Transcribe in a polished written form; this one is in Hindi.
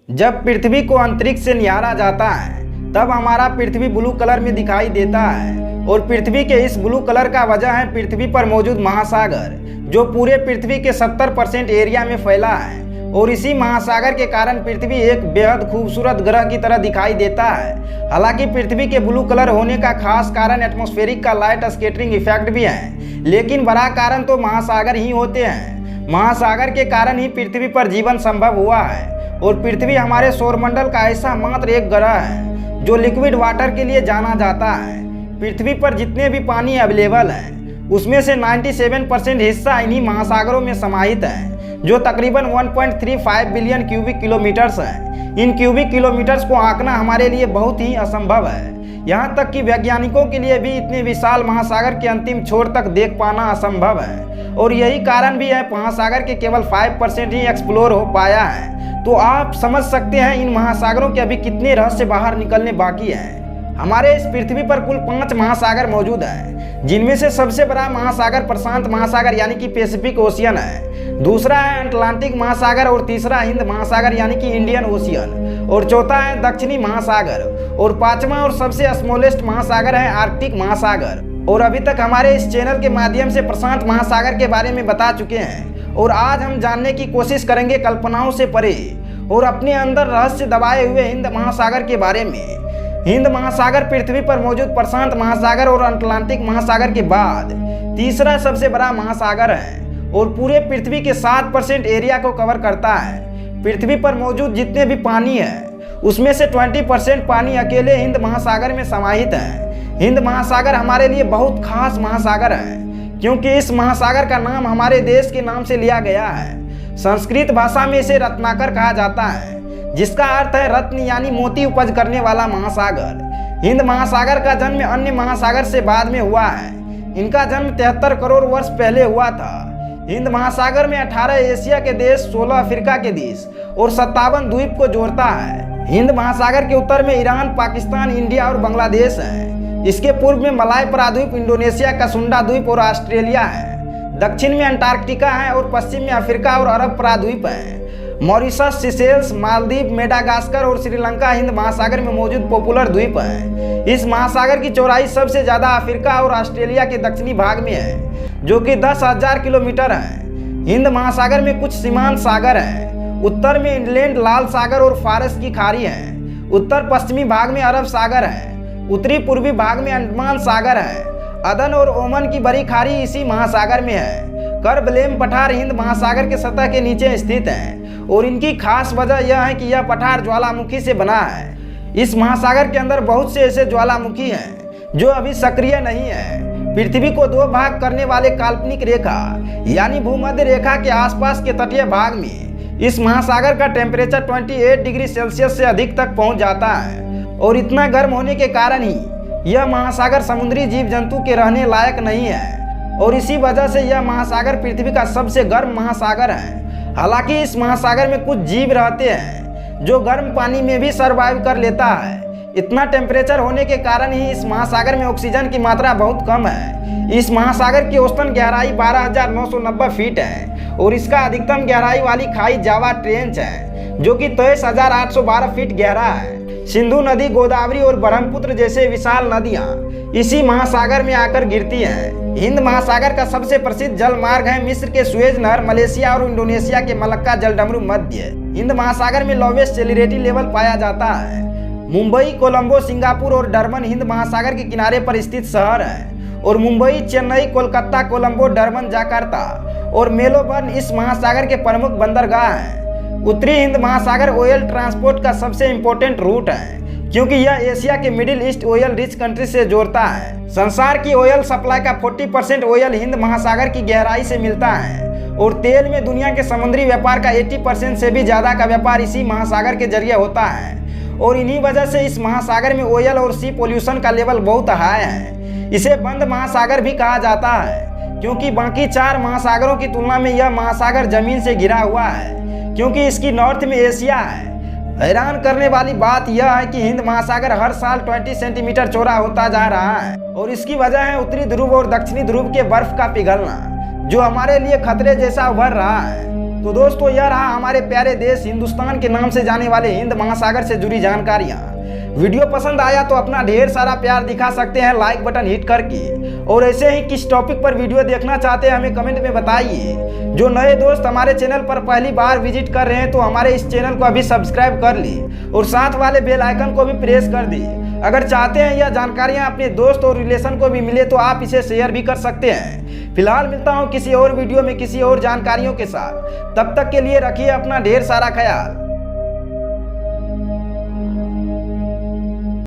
जब पृथ्वी को अंतरिक्ष से निहारा जाता है तब हमारा पृथ्वी ब्लू कलर में दिखाई देता है और पृथ्वी के इस ब्लू कलर का वजह है पृथ्वी पर मौजूद महासागर जो पूरे पृथ्वी के 70% एरिया में फैला है। और इसी महासागर के कारण पृथ्वी एक बेहद खूबसूरत ग्रह की तरह दिखाई देता है। हालांकि पृथ्वी के ब्लू कलर होने का खास कारण एटमॉस्फेरिक का लाइट स्कैटरिंग इफेक्ट भी है, लेकिन बड़ा कारण तो महासागर ही होते हैं। महासागर के कारण ही पृथ्वी पर जीवन संभव हुआ है और पृथ्वी हमारे सौरमंडल का ऐसा मात्र एक ग्रह है जो लिक्विड वाटर के लिए जाना जाता है। पृथ्वी पर जितने भी पानी अवेलेबल है उसमें से 97% हिस्सा इन्हीं महासागरों में समाहित है जो तकरीबन 1.35 बिलियन क्यूबिक किलोमीटर्स है। इन क्यूबिक किलोमीटर्स को आंकना हमारे लिए बहुत ही असंभव है। यहाँ तक कि वैज्ञानिकों के लिए भी इतने विशाल महासागर के अंतिम छोर तक देख पाना असंभव है और यही कारण भी है महासागर के केवल 5% ही एक्सप्लोर हो पाया है। तो आप समझ सकते हैं इन महासागरों के अभी कितने रहस्य बाहर निकलने बाकी हैं। हमारे इस पृथ्वी पर कुल 5 महासागर मौजूद हैं, जिनमें से सबसे बड़ा महासागर प्रशांत महासागर यानी कि पैसिफिक ओशियन है, दूसरा है अटलांटिक महासागर और तीसरा हिंद महासागर यानी कि इंडियन ओशियन और चौथा है दक्षिणी महासागर और पांचवा और सबसे स्मॉलेस्ट महासागर है आर्कटिक महासागर। और अभी तक हमारे इस चैनल के माध्यम से प्रशांत महासागर के बारे में बता चुके हैं और आज हम जानने की कोशिश करेंगे कल्पनाओं से परे और अपने अंदर रहस्य दबाए हुए हिंद महासागर के बारे में। हिंद महासागर पृथ्वी पर मौजूद प्रशांत महासागर और अटलांटिक महासागर के बाद तीसरा सबसे बड़ा महासागर है और पूरे पृथ्वी के 7% एरिया को कवर करता है। पृथ्वी पर मौजूद जितने भी पानी है उसमें से 20% पानी अकेले हिंद महासागर में समाहित है। हिंद महासागर हमारे लिए बहुत खास महासागर है क्योंकि इस महासागर का नाम हमारे देश के नाम से लिया गया है। संस्कृत भाषा में इसे रत्नाकर कहा जाता है जिसका अर्थ है रत्न यानी मोती उपज करने वाला महासागर। हिंद महासागर का जन्म अन्य महासागर से बाद में हुआ है। इनका जन्म 73 करोड़ वर्ष पहले हुआ था। हिंद महासागर में 18 एशिया के देश, 16 अफ्रीका के देश और 57 द्वीप को जोड़ता है। हिंद महासागर के उत्तर में ईरान, पाकिस्तान, इंडिया और बांग्लादेश है। इसके पूर्व में मलाय प्राद्वीप, इंडोनेशिया का सुंडा द्वीप और ऑस्ट्रेलिया है। दक्षिण में अंटार्कटिका है और पश्चिम में अफ्रीका और अरब प्राद्वीप है। मॉरिशस, सिसेल्स, मालदीव, मेडागास्कर और श्रीलंका हिंद महासागर में मौजूद पॉपुलर द्वीप है। इस महासागर की चौड़ाई सबसे ज्यादा अफ्रीका और ऑस्ट्रेलिया के दक्षिणी भाग में है जो कि 10,000 किलोमीटर है। हिंद महासागर में कुछ सीमांत सागर हैं। उत्तर में इंग्लैंड, लाल सागर और फारस की खाड़ी है। उत्तर पश्चिमी भाग में अरब सागर है। उत्तरी पूर्वी भाग में अंडमान सागर है। अदन और ओमन की बड़ी खाड़ी इसी महासागर में है। करबलेम पठार हिंद महासागर के सतह के नीचे स्थित है और इनकी खास वजह यह है कि यह पठार ज्वालामुखी से बना है। इस महासागर के अंदर बहुत से ऐसे ज्वालामुखी हैं जो अभी सक्रिय नहीं है। पृथ्वी को 2 भाग करने वाले काल्पनिक रेखा यानी भूमध्य रेखा के आसपास के तटीय भाग में इस महासागर का टेम्परेचर 28 डिग्री सेल्सियस से अधिक तक पहुंच जाता है और इतना गर्म होने के कारण ही यह महासागर समुद्री जीव जंतु के रहने लायक नहीं है और इसी वजह से यह महासागर पृथ्वी का सबसे गर्म महासागर है। हालांकि इस महासागर में कुछ जीव रहते हैं जो गर्म पानी में भी सर्वाइव कर लेता है। इतना टेम्परेचर होने के कारण ही इस महासागर में ऑक्सीजन की मात्रा बहुत कम है। इस महासागर की औसतन गहराई 12,990 फीट है और इसका अधिकतम गहराई वाली खाई जावा ट्रेंच है जो कि 23,812 फीट गहरा है। सिंधु नदी, गोदावरी और ब्रह्मपुत्र जैसे विशाल नदियां इसी महासागर में आकर गिरती हैं। हिंद महासागर का सबसे प्रसिद्ध जल मार्ग है मिस्र के सुएज नहर, मलेशिया और इंडोनेशिया के मलक्का जलडमरू मध्य। हिंद महासागर में लोवेस्ट सैलिनिटी लेवल पाया जाता है। मुंबई, कोलंबो, सिंगापुर और डरबन हिंद महासागर के किनारे पर स्थित शहर है और मुंबई, चेन्नई, कोलकाता, कोलंबो, डरबन, जाकार्ता और मेलबोर्न इस महासागर के प्रमुख बंदरगाह हैं। उत्तरी हिंद महासागर ऑयल ट्रांसपोर्ट का सबसे इम्पोर्टेंट रूट है क्योंकि यह एशिया के middle east oil rich country से जोड़ता है। संसार की ऑयल सप्लाई का 40% ऑयल हिंद महासागर की गहराई से मिलता है और तेल में दुनिया के समुद्री व्यापार का 80% से भी ज्यादा का व्यापार इसी महासागर के जरिए होता है और इन्हीं वजह से इस महासागर में ऑयल और सी पोल्यूशन का लेवल बहुत हाई है। इसे बंद महासागर भी कहा जाता है क्योंकि बाकी 4 महासागरों की तुलना में यह महासागर जमीन से घिरा हुआ है क्योंकि इसकी नॉर्थ में एशिया है। हैरान करने वाली बात यह है कि हिंद महासागर हर साल 20 सेंटीमीटर चौड़ा होता जा रहा है और इसकी वजह है उत्तरी ध्रुव और दक्षिणी ध्रुव के बर्फ का पिघलना जो हमारे लिए खतरे जैसा उभर रहा है। तो दोस्तों यह रहा हमारे प्यारे देश हिंदुस्तान के नाम से जाने वाले हिंद महासागर से जुड़ी जानकारियां। वीडियो पसंद आया तो अपना ढेर सारा प्यार दिखा सकते हैं लाइक बटन हिट करके। और ऐसे ही किस टॉपिक पर वीडियो देखना चाहते हैं हमें कमेंट में बताइए। जो नए दोस्त हमारे चैनल पर पहली बार विजिट कर रहे हैं तो हमारे इस चैनल को अभी सब्सक्राइब कर ली और साथ वाले बेल आइकन को भी प्रेस कर दी। अगर चाहते हैं यह जानकारियां अपने दोस्त और रिलेशन को भी मिले तो आप इसे शेयर भी कर सकते हैं। फिलहाल मिलता हूं किसी और वीडियो में किसी और जानकारियों के साथ। तब तक के लिए रखिए अपना ढेर सारा ख्याल।